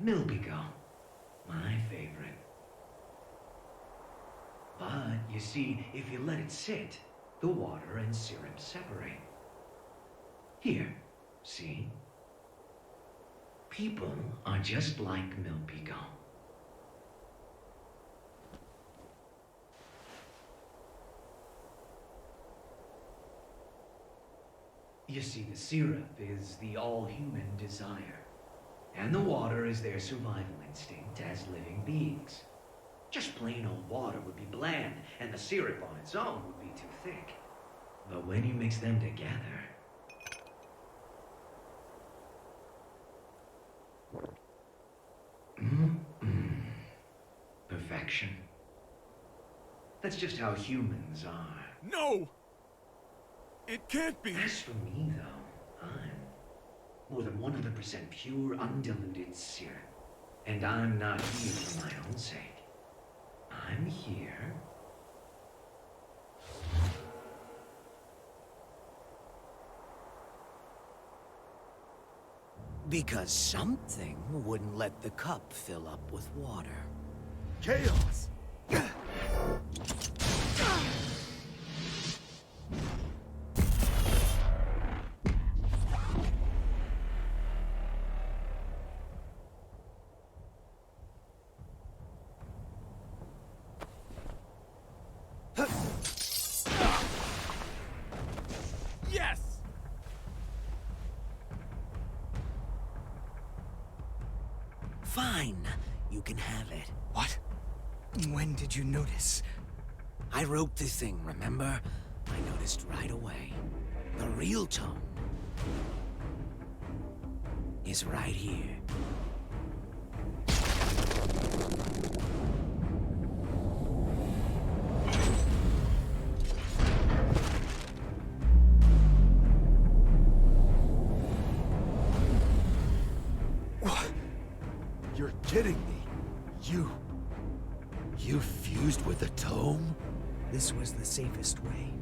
Milbigo, my favorite. But, you see, if you let it sit, the water and syrup separate. Here, see? People are just like Milbigo. You see, the syrup is the all-human desire, and the water is their survival instinct as living beings. Just plain old water would be bland, and the syrup on its own would be too thick. But when you mix them together... Perfection. That's just how humans are. No! It can't be! As for me, though, I'm more than 100% pure, undiluted syrup. And I'm not here for my own sake. I'm here... because something wouldn't let the cup fill up with water. Chaos! Yes! Fine, you can have it. What? When did you notice? I wrote the thing, remember? I noticed right away. The real tone is right here. What? You're kidding me. You fused with the tome? This was the safest way.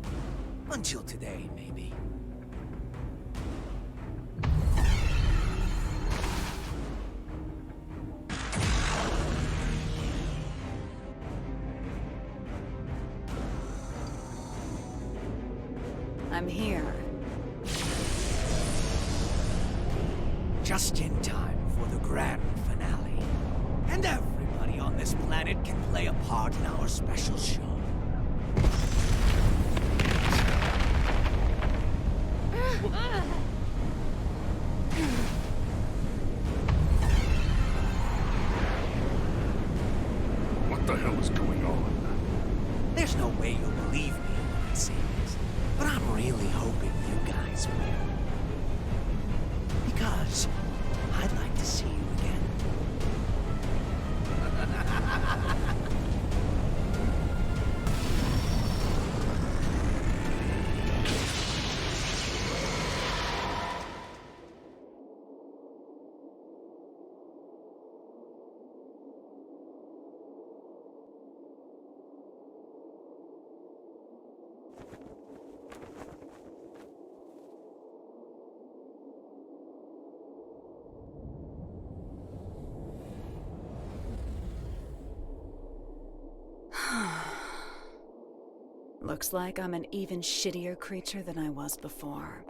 Until today, maybe. I'm here. Just in time for the grand finale. And everybody on this planet can play a part in our special show. What the hell is going on? There's no way you'll believe me when I say this, but I'm really hoping you guys will. Because I'd like to see you again. Looks like I'm an even shittier creature than I was before.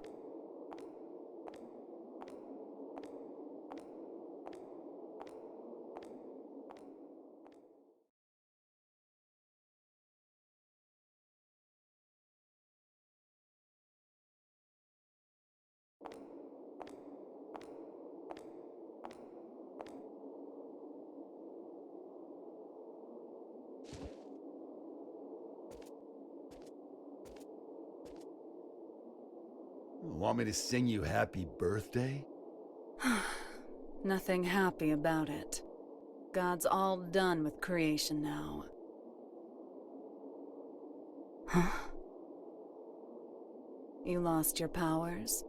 Want me to sing you happy birthday? Nothing happy about it. God's all done with creation now. Huh? You lost your powers?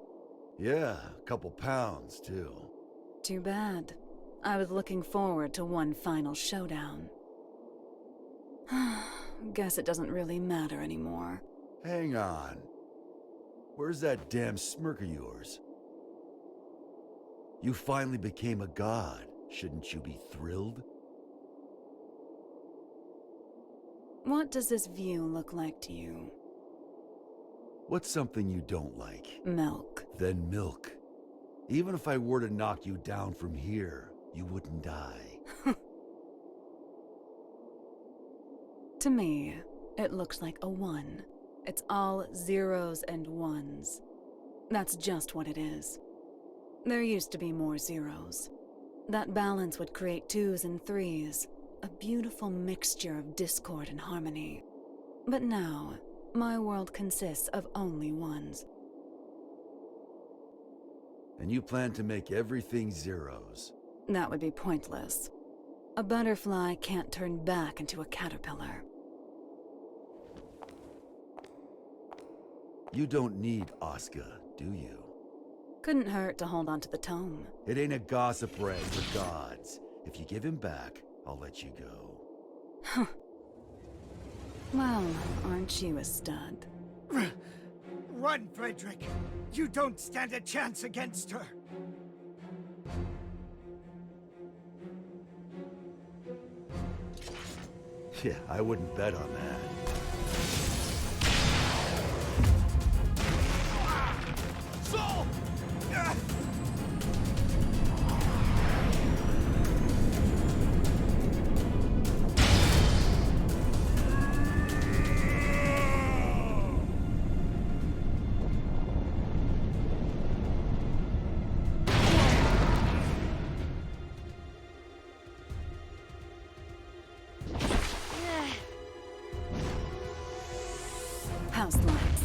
Yeah, a couple pounds, too. Too bad. I was looking forward to one final showdown. Guess it doesn't really matter anymore. Hang on. Where's that damn smirk of yours? You finally became a god. Shouldn't you be thrilled? What does this view look like to you? What's something you don't like? Milk. Then milk. Even if I were to knock you down from here, you wouldn't die. To me, it looks like a 1. It's all zeros and ones. That's just what it is. There used to be more zeros. That balance would create 2s and 3s, a beautiful mixture of discord and harmony. But now, my world consists of only 1s. And you plan to make everything zeros. That would be pointless. A butterfly can't turn back into a caterpillar. You don't need Oscar, do you? Couldn't hurt to hold on to the tome. It ain't a gossip rag for gods. If you give him back, I'll let you go. Well, aren't you a stud? Run, Frederick! You don't stand a chance against her! Yeah, I wouldn't bet on that. Soul! House lights.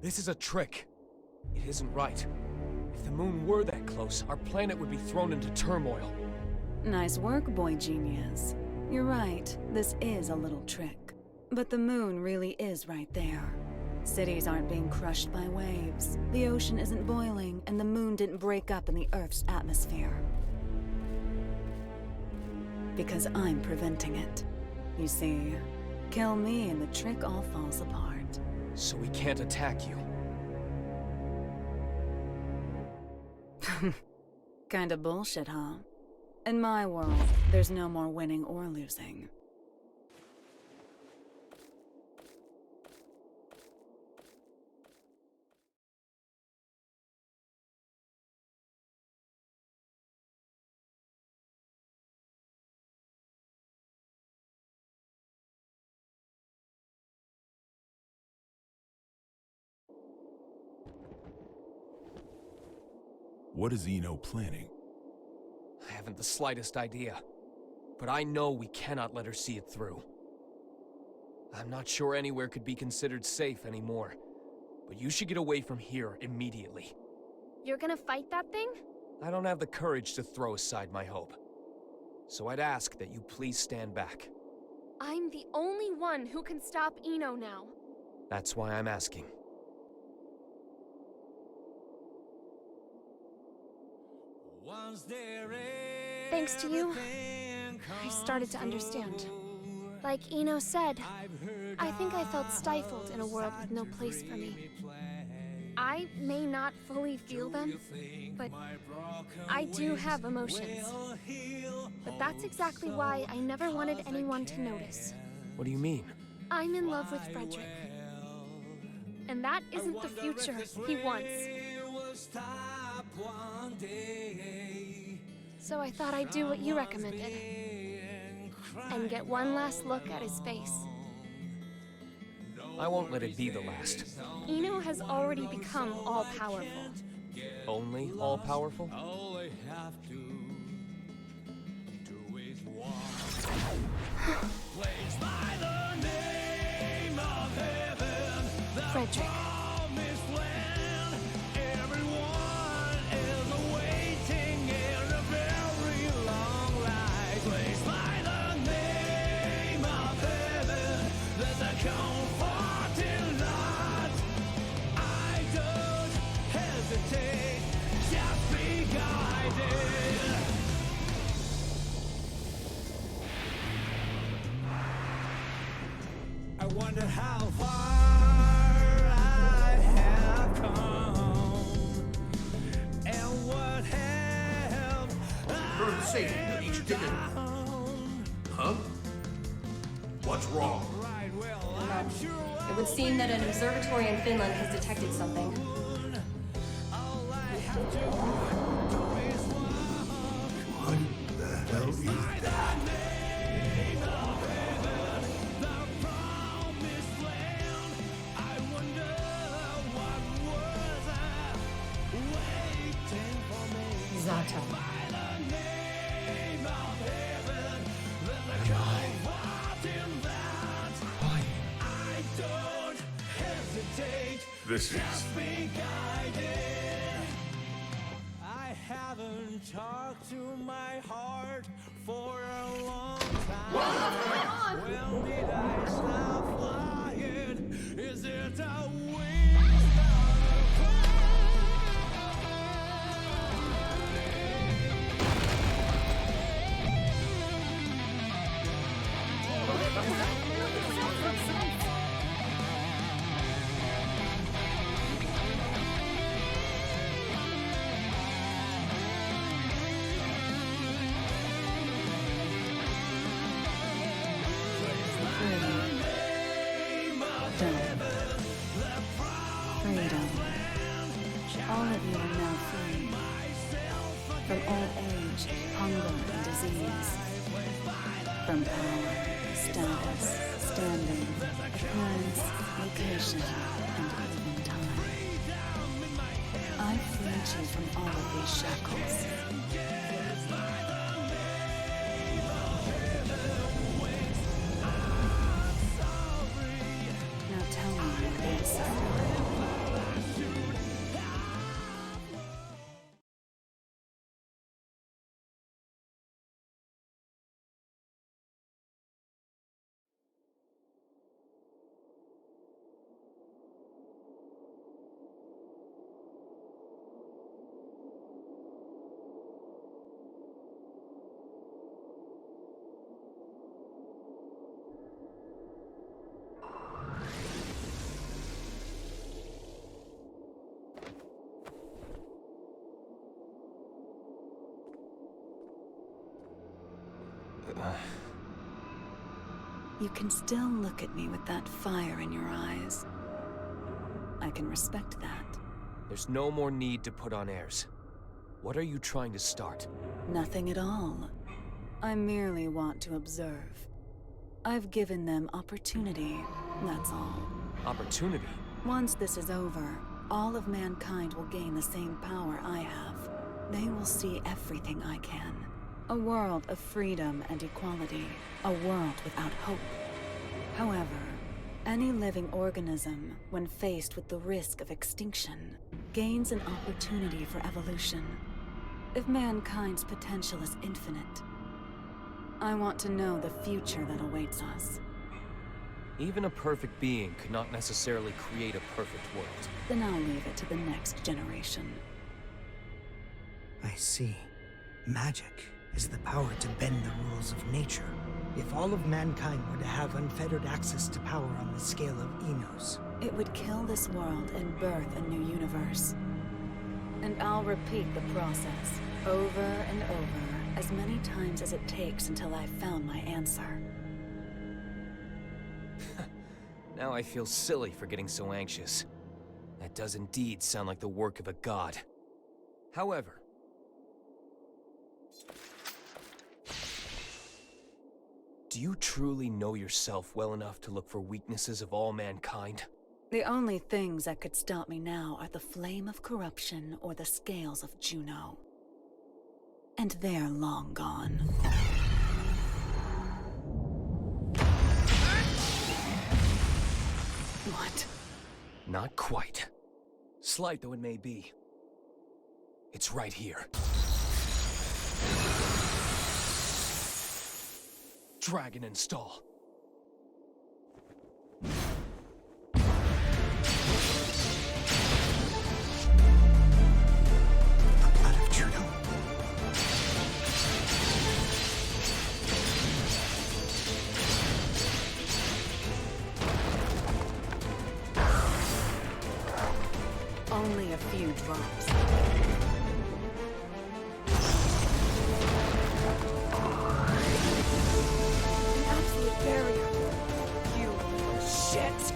This is a trick. It isn't right. If the moon were that close, our planet would be thrown into turmoil. Nice work, boy genius. You're right, this is a little trick. But the moon really is right there. Cities aren't being crushed by waves, the ocean isn't boiling, and the moon didn't break up in the Earth's atmosphere. Because I'm preventing it. You see, kill me and the trick all falls apart. So we can't attack you. Kinda bullshit, huh? In my world, there's no more winning or losing. What is Eno planning? I haven't the slightest idea. But I know we cannot let her see it through. I'm not sure anywhere could be considered safe anymore. But you should get away from here immediately. You're gonna fight that thing? I don't have the courage to throw aside my hope. So I'd ask that you please stand back. I'm the only one who can stop Eno now. That's why I'm asking. Thanks to you, I started to understand. Like Eno said, I think I felt stifled in a world with no place for me. I may not fully feel them, but I do have emotions. But that's exactly why I never wanted anyone to notice. What do you mean? I'm in love with Frederick. And that isn't the future he wants. So I thought I'd do what you recommended. And get one last look at his face. I won't let it be the last. Eno has already become all-powerful. Only all-powerful? Frederick. Comforting light, I don't wonder how far I have come, and what have Heard say that each ticket. Huh? What's wrong? It would seem that an observatory in Finland has detected something. What the hell is that? Zata. This is... I haven't talked to my heart for a long time. When did I stop flying? Is it a Freedom. All of you are now free. From old age, hunger, and disease. From power, status, standing, appearance, location, and even time. I freed you from all of these shackles. Now tell me your answer. You can still look at me with that fire in your eyes. I can respect that. There's no more need to put on airs. What are you trying to start? Nothing at all. I merely want to observe. I've given them opportunity, that's all. Opportunity? Once this is over, all of mankind will gain the same power I have. They will see everything I can. A world of freedom and equality. A world without hope. However, any living organism, when faced with the risk of extinction, gains an opportunity for evolution. If mankind's potential is infinite, I want to know the future that awaits us. Even a perfect being could not necessarily create a perfect world. Then I'll leave it to the next generation. I see. Magic is the power to bend the rules of nature. If all of mankind were to have unfettered access to power on the scale of Enos, it would kill this world and birth a new universe. And I'll repeat the process, over and over, as many times as it takes until I've found my answer. Now I feel silly for getting so anxious. That does indeed sound like the work of a god. However, do you truly know yourself well enough to look for weaknesses of all mankind? The only things that could stop me now are the flame of corruption or the scales of Juno. And they're long gone. What? Not quite. Slight though it may be. It's right here. Dragon install. out of Juno. a few drops. An absolute barrier. You little shit!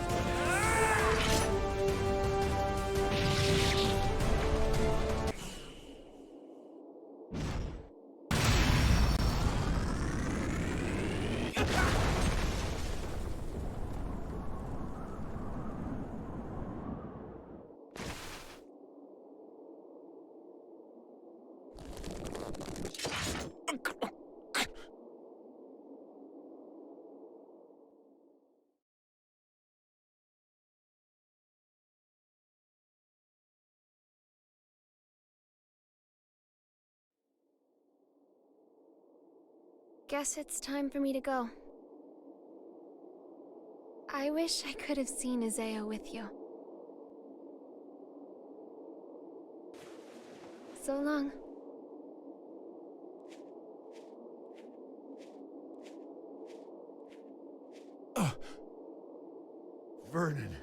Guess it's time for me to go. I wish I could have seen Isaiah with you. So long. Vernon,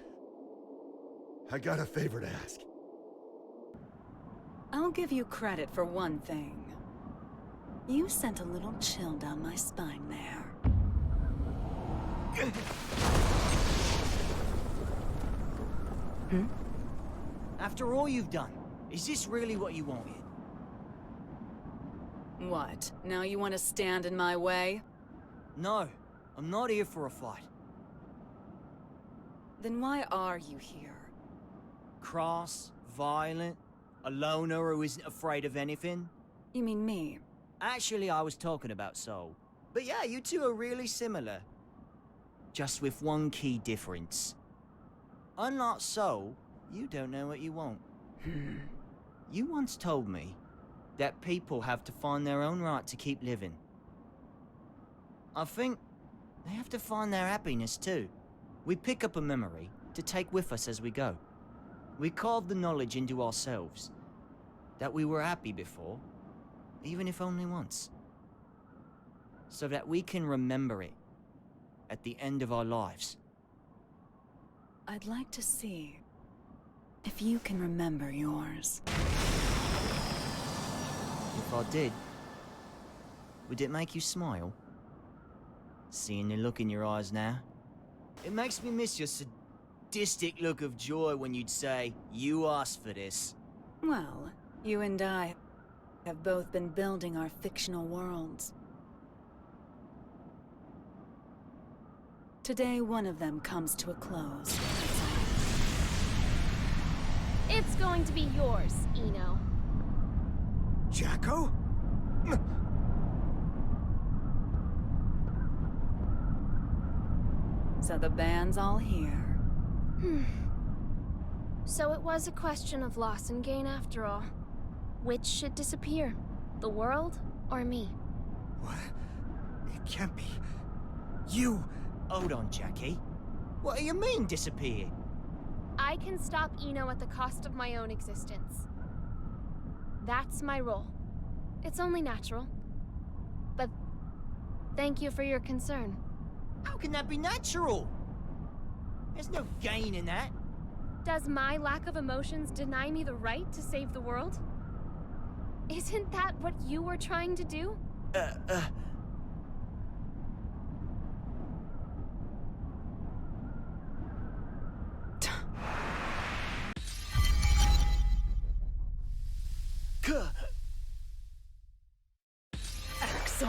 I got a favor to ask. I'll give you credit for one thing. You sent a little chill down my spine there. After all you've done, is this really what you wanted? What? Now you want to stand in my way? No, I'm not here for a fight. Then why are you here? Cross, violent, a loner who isn't afraid of anything? You mean me? Actually, I was talking about Soul. But yeah, you two are really similar. Just with one key difference. Unlike Soul, you don't know what you want. You once told me that people have to find their own right to keep living. I think they have to find their happiness too. We pick up a memory to take with us as we go. We carve the knowledge into ourselves that we were happy before, even if only once. So that we can remember it at the end of our lives. I'd like to see if you can remember yours. If I did, would it make you smile? Seeing the look in your eyes now? It makes me miss your sadistic look of joy when you'd say, "You asked for this." Well, you and I have both been building our fictional worlds. Today, one of them comes to a close. It's going to be yours, Eno. Jacko? So the band's all here. So it was a question of loss and gain after all. Which should disappear? The world or me? What? It can't be. You! Hold on, Jackie. What do you mean, disappear? I can stop Eno at the cost of my own existence. That's my role. It's only natural. But thank you for your concern. How can that be natural? There's no gain in that. Does my lack of emotions deny me the right to save the world? Isn't that what you were trying to do? Axel!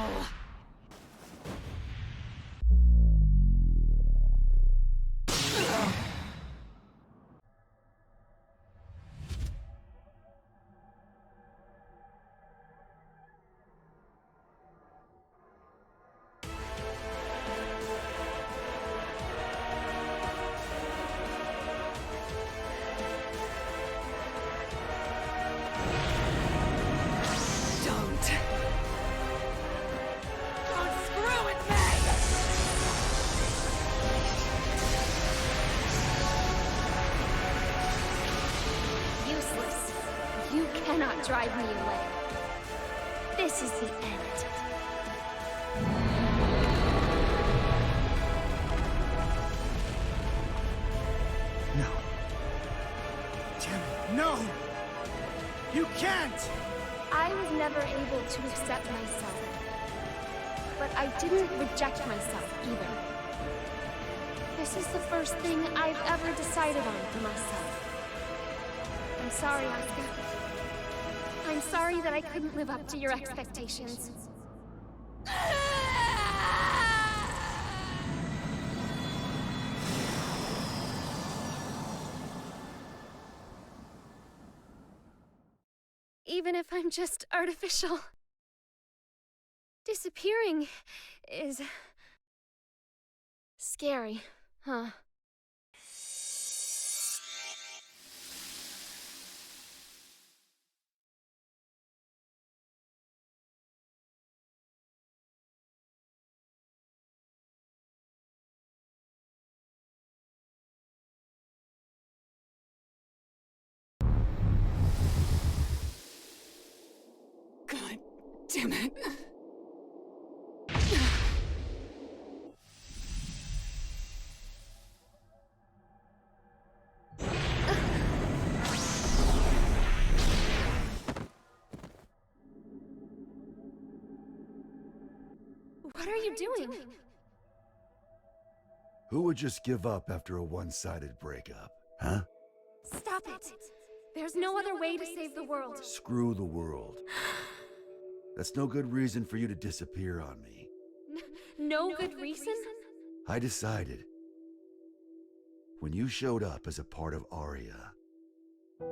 Drive me away. This is the end. No. Damn it, No! You can't! I was never able to accept myself. But I didn't reject myself either. This is the first thing I've ever decided on for myself. I'm sorry, Asuka. I'm sorry that I couldn't live up to your expectations. Even if I'm just artificial. Disappearing is scary, huh? God damn it. What are you doing? Who would just give up after a one-sided breakup, huh? Stop it! There's no other way to save the world. Screw the world. That's no good reason for you to disappear on me. No good reason? I decided, when you showed up as a part of Aria,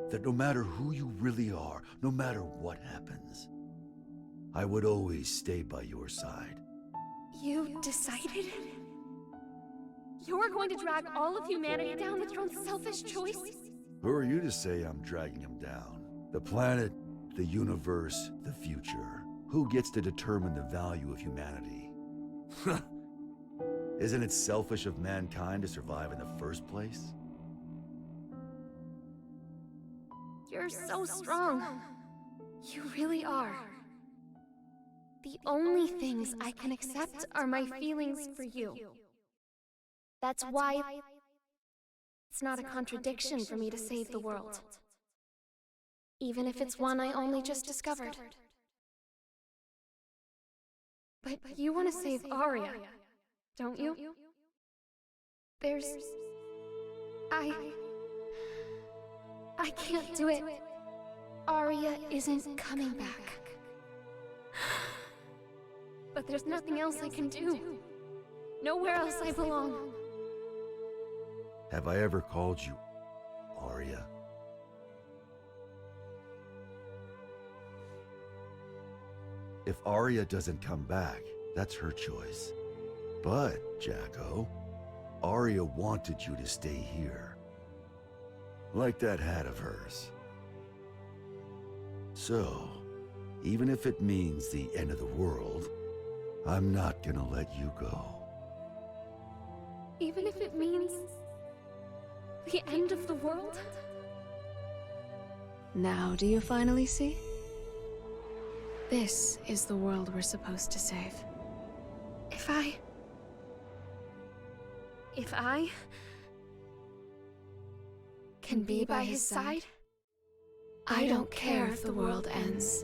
that no matter who you really are, no matter what happens, I would always stay by your side. You decided? You're going to drag all of humanity down with your own selfish choice? Who are you to say I'm dragging him down? The planet, the universe, the future. Who gets to determine the value of humanity? Isn't it selfish of mankind to survive in the first place? You're so strong. You really are. The only things I can accept are my feelings for you. That's why it's not a contradiction for me to save the world. Even if it's one I only just discovered. But you want to save Aria, don't you? I can't do it. Aria isn't coming back. But there's nothing else I can do. Nowhere else I belong. Have I ever called you Aria? If Aria doesn't come back, that's her choice. But, Jacko, Aria wanted you to stay here. Like that hat of hers. So, even if it means the end of the world, I'm not gonna let you go. Even if it means the end of the world? Now do you finally see? This is the world we're supposed to save. If I can be by his side, I don't care if the world ends.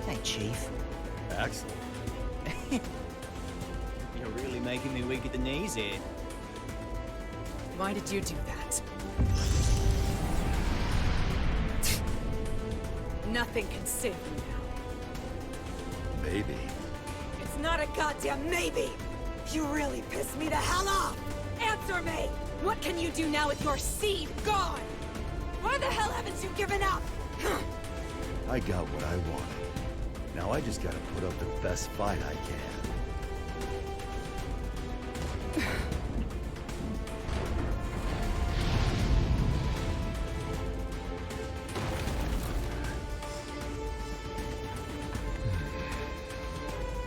Hey, Chief. Axel. You're really making me weak at the knees here. Why did you do that? Nothing can save you now. Maybe. It's not a goddamn maybe! You really pissed me the hell off! Answer me! What can you do now with your seed gone? Why the hell haven't you given up? I got what I wanted. Now I just gotta put up the best fight I can.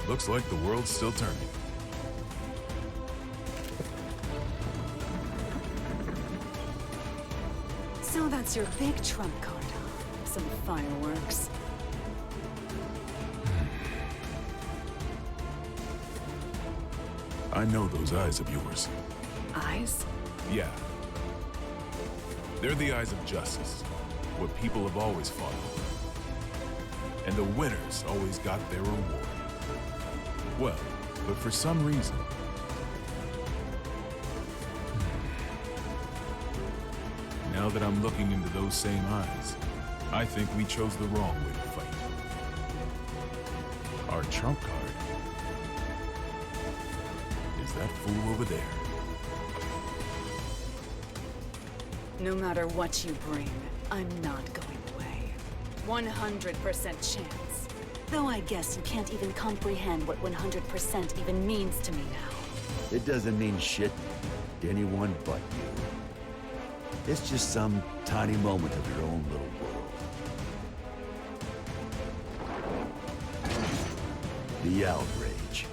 Looks like the world's still turning. So that's your big trump card, huh? Some fireworks. I know those eyes of yours. Eyes? Yeah. They're the eyes of justice, what people have always fought for. And the winners always got their reward. Well, but for some reason... Now that I'm looking into those same eyes, I think we chose the wrong way to fight. Our trump card is that fool over there. No matter what you bring, I'm not going away. 100% chance. Though I guess you can't even comprehend what 100% even means to me now. It doesn't mean shit to anyone but you. It's just some tiny moment of your own little world. The outrage.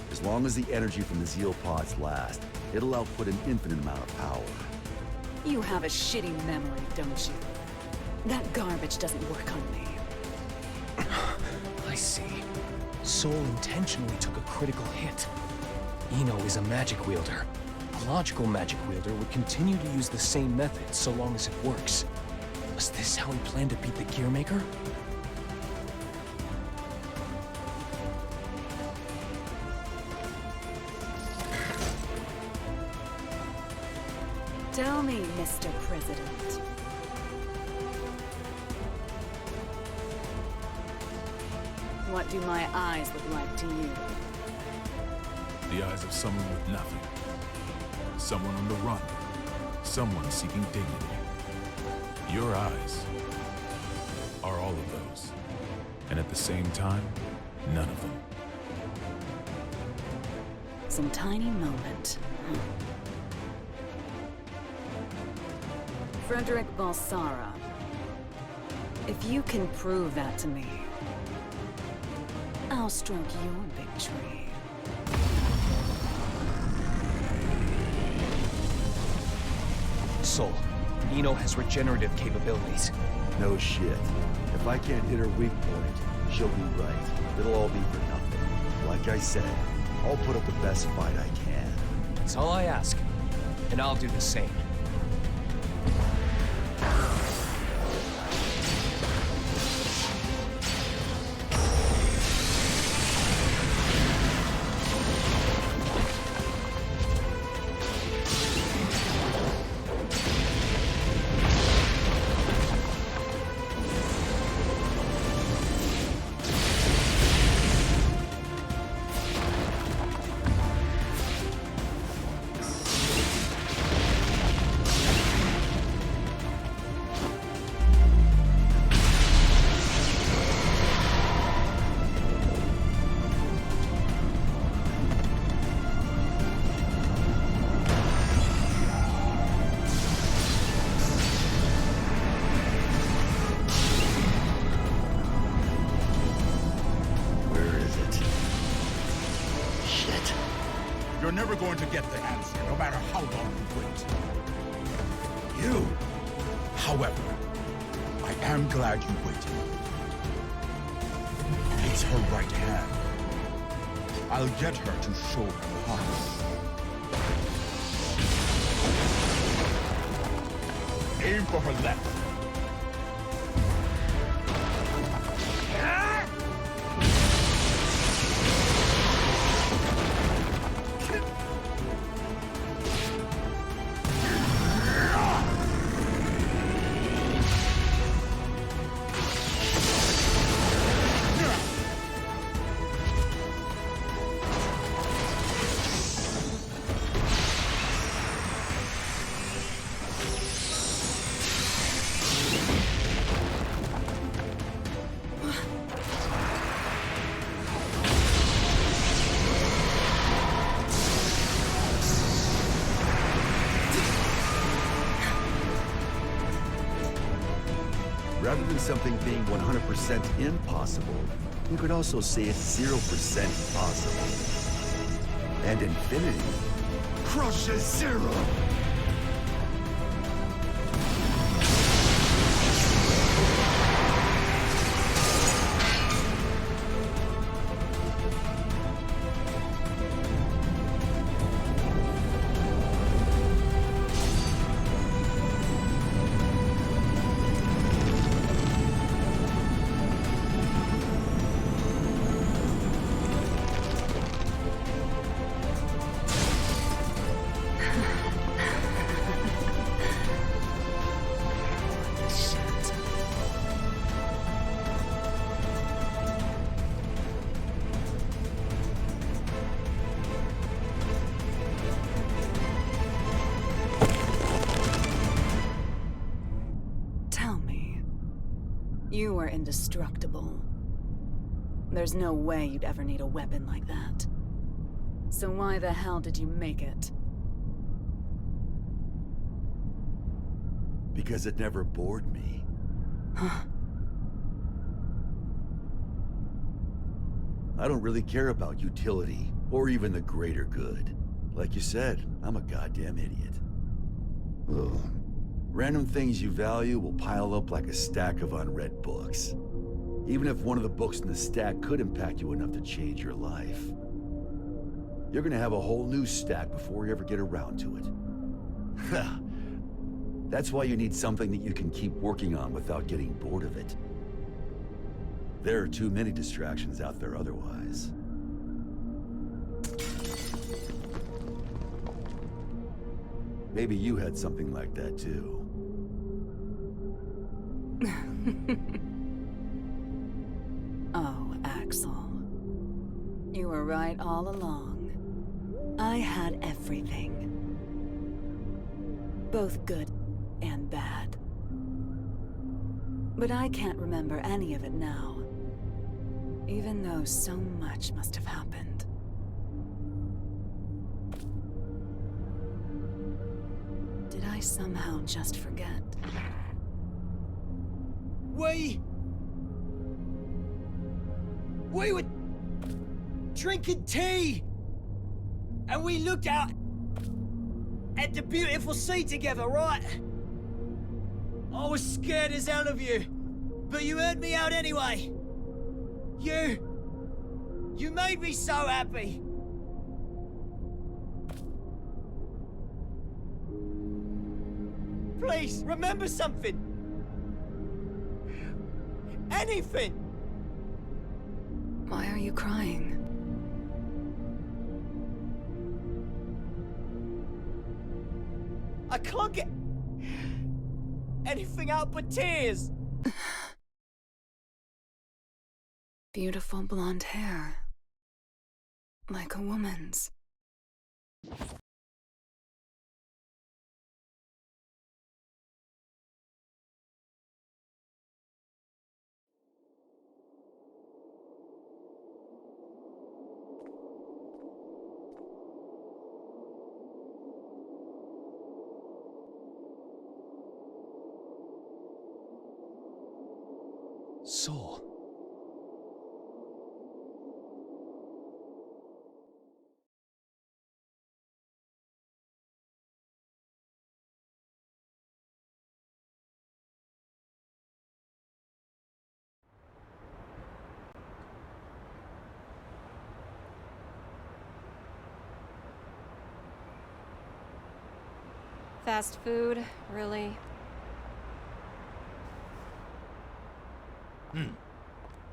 As long as the energy from the Zeal pods lasts, it'll output an infinite amount of power. You have a shitty memory, don't you? That garbage doesn't work on me. I see. Soul intentionally took a critical hit. Eno is a magic wielder. A logical magic wielder would continue to use the same method so long as it works. Was this how he planned to beat the Gearmaker? Tell me, Mr. President. What do my eyes look like to you? The eyes of someone with nothing. Someone on the run. Someone seeking dignity. Your eyes are all of those. And at the same time, none of them. Some tiny moment. Frederick Balsara. If you can prove that to me, I'll stroke your big tree. Soul, Eno has regenerative capabilities. No shit. If I can't hit her weak point, she'll be right. It'll all be for nothing. Like I said, I'll put up the best fight I can. That's all I ask. And I'll do the same. You're never going to get the answer, no matter how long you wait. You, however, I am glad you waited. It's her right hand. I'll get her to show her heart. Aim for her left. Rather than something being 100% impossible, you could also say it's 0% possible. And infinity crushes zero! You were indestructible. There's no way you'd ever need a weapon like that. So why the hell did you make it? Because it never bored me. Huh? I don't really care about utility, or even the greater good. Like you said, I'm a goddamn idiot. Ugh. Random things you value will pile up like a stack of unread books. Even if one of the books in the stack could impact you enough to change your life. You're gonna have a whole new stack before you ever get around to it. That's why you need something that you can keep working on without getting bored of it. There are too many distractions out there otherwise. Maybe you had something like that too. Oh, Axel. You were right all along. I had everything. Both good and bad. But I can't remember any of it now. Even though so much must have happened. Did I somehow just forget? We were drinking tea, and we looked out at the beautiful sea together, right? I was scared as hell of you, but you heard me out anyway. You made me so happy. Please, remember something. Anything. Why are you crying? I can't get anything out but tears. Beautiful blonde hair. Like a woman's. Soul. Fast food, really?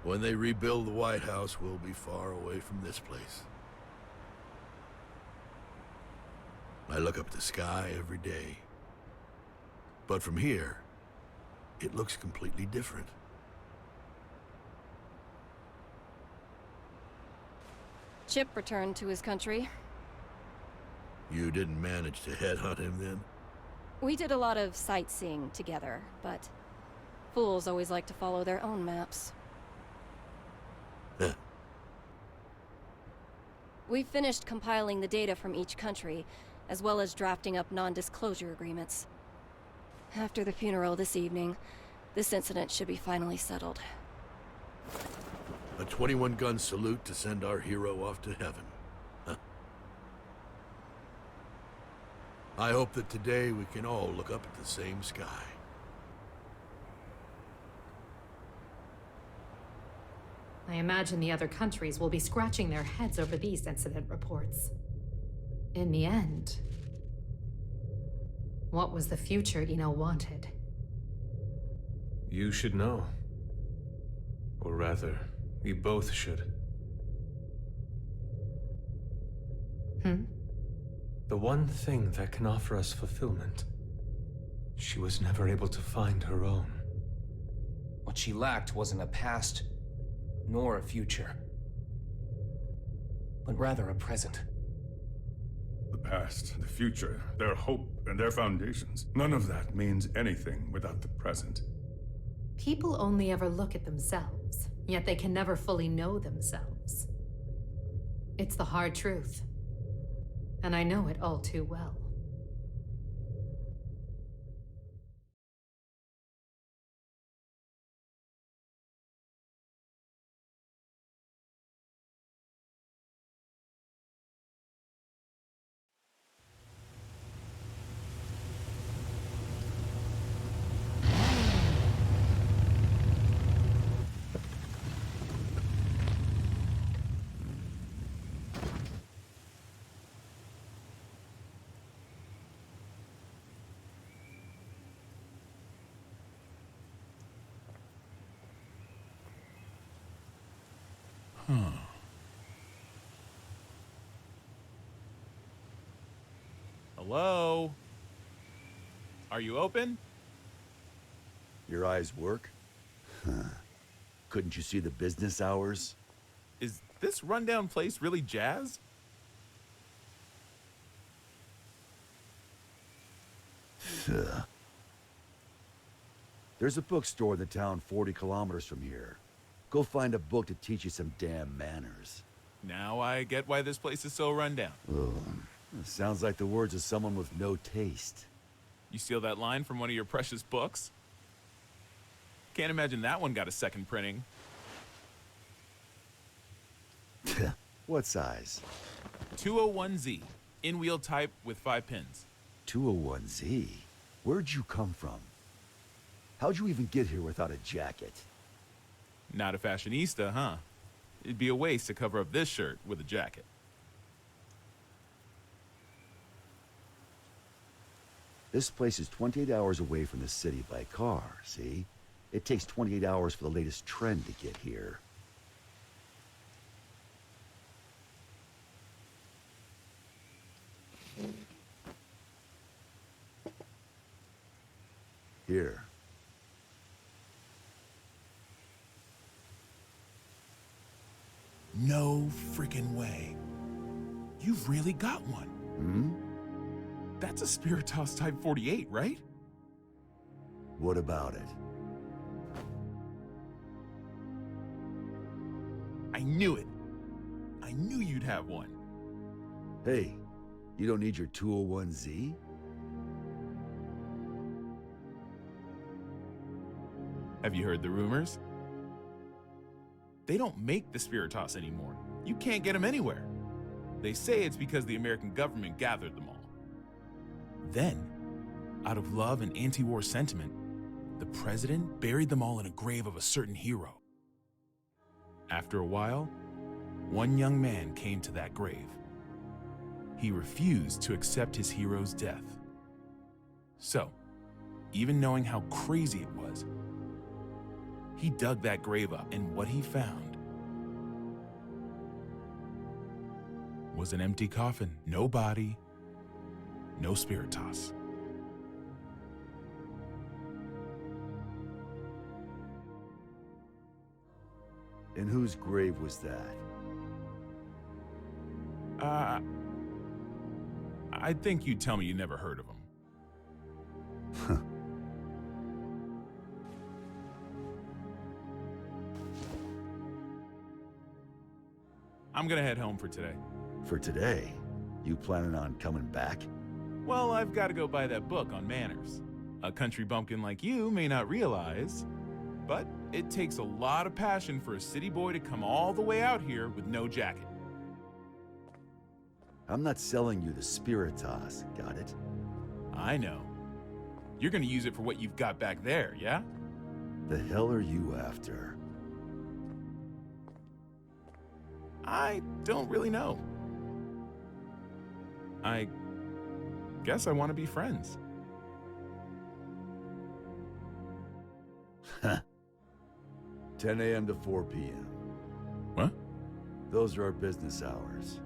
When they rebuild the White House, we'll be far away from this place. I look up at the sky every day. But from here, it looks completely different. Chip returned to his country. You didn't manage to headhunt him then? We did a lot of sightseeing together, but fools always like to follow their own maps. Huh. We finished compiling the data from each country, as well as drafting up non-disclosure agreements. After the funeral this evening, this incident should be finally settled. A 21-gun salute to send our hero off to heaven. Huh. I hope that today we can all look up at the same sky. I imagine the other countries will be scratching their heads over these incident reports. In the end, what was the future Eno wanted? You should know. Or rather, we both should. The one thing that can offer us fulfillment. She was never able to find her own. What she lacked wasn't a past, nor a future, but rather a present. The past, the future, their hope, and their foundations. None of that means anything without the present. People only ever look at themselves, yet they can never fully know themselves. It's the hard truth. And I know it all too well. Huh. Hello? Are you open? Your eyes work? Huh. Couldn't you see the business hours? Is this rundown place really jazz? There's a bookstore in the town 40 kilometers from here. Go find a book to teach you some damn manners. Now I get why this place is so rundown. Oh, sounds like the words of someone with no taste. You steal that line from one of your precious books? Can't imagine that one got a second printing. What size? 201Z. In-wheel type with 5 pins. 201Z? Where'd you come from? How'd you even get here without a jacket? Not a fashionista, huh? It'd be a waste to cover up this shirt with a jacket. This place is 28 hours away from the city by car, see? It takes 28 hours for the latest trend to get here. Here. No freaking way. You've really got one. Hmm? That's a Spiritos Type 48, right? What about it? I knew it. I knew you'd have one. Hey, you don't need your 201Z? Have you heard the rumors? They don't make the Spiritos anymore. You can't get them anywhere. They say it's because the American government gathered them all. Then, out of love and anti-war sentiment, the president buried them all in a grave of a certain hero. After a while, one young man came to that grave. He refused to accept his hero's death. So, even knowing how crazy it was, he dug that grave up, and what he found was an empty coffin. No body, no Spiritos. And whose grave was that? I think you'd tell me you never heard of him. I'm gonna head home for today. For today? You planning on coming back? Well, I've got to go buy that book on manners. A country bumpkin like you may not realize, but it takes a lot of passion for a city boy to come all the way out here with no jacket. I'm not selling you the Spiritos, got it? I know. You're gonna use it for what you've got back there, yeah? The hell are you after? I don't really know. I guess I want to be friends. 10 a.m. to 4 p.m. What? Those are our business hours.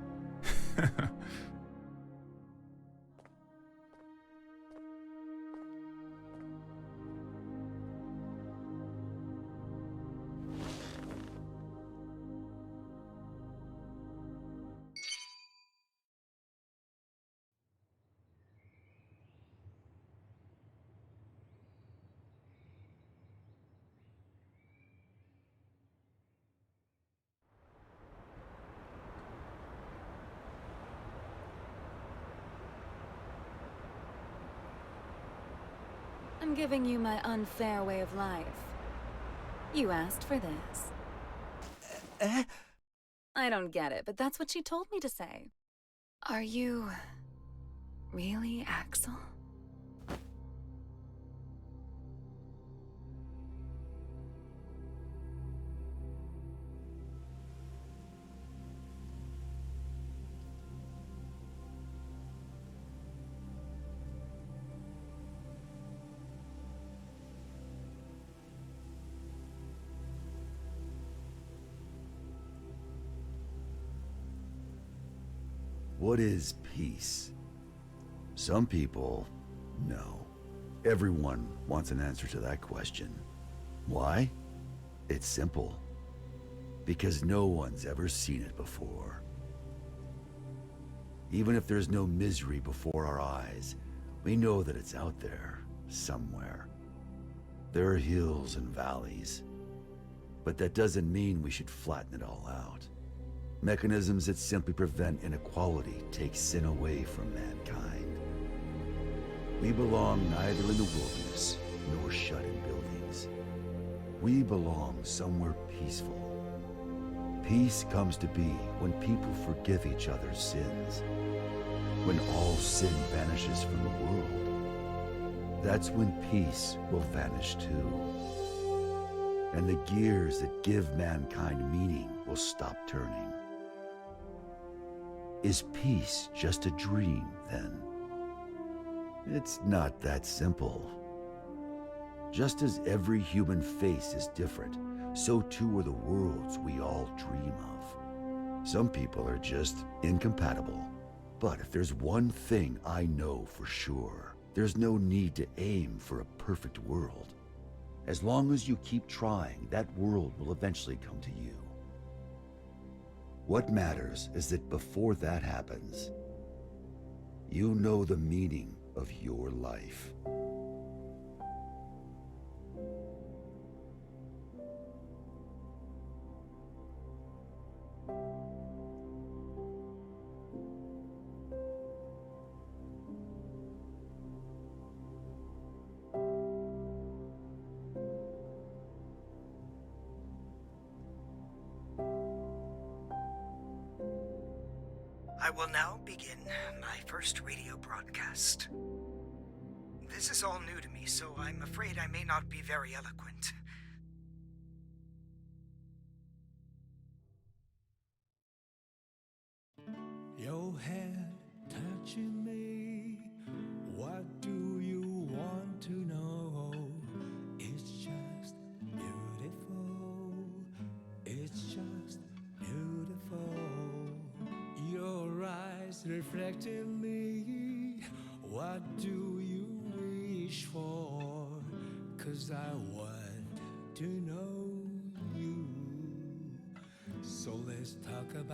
I'm giving you my unfair way of life. You asked for this. I don't get it, but that's what she told me to say. Are you really Axel? What is peace? Some people know. Everyone wants an answer to that question. Why? It's simple. Because no one's ever seen it before. Even if there's no misery before our eyes, we know that it's out there, somewhere. There are hills and valleys. But that doesn't mean we should flatten it all out. Mechanisms that simply prevent inequality take sin away from mankind. We belong neither in the wilderness nor shut in buildings. We belong somewhere peaceful. Peace comes to be when people forgive each other's sins. When all sin vanishes from the world. That's when peace will vanish too. And the gears that give mankind meaning will stop turning. Is peace just a dream, then? It's not that simple. Just as every human face is different, so too are the worlds we all dream of. Some people are just incompatible. But if there's one thing I know for sure, there's no need to aim for a perfect world. As long as you keep trying, that world will eventually come to you. What matters is that before that happens, you know the meaning of your life. I will now begin my first radio broadcast. This is all new to me, so I'm afraid I may not be very eloquent. Your head touching me. What do you want to know? It's just beautiful. It's just beautiful. Your eyes reflecting me. What do you wish for? 'Cause I want to know you. So let's talk about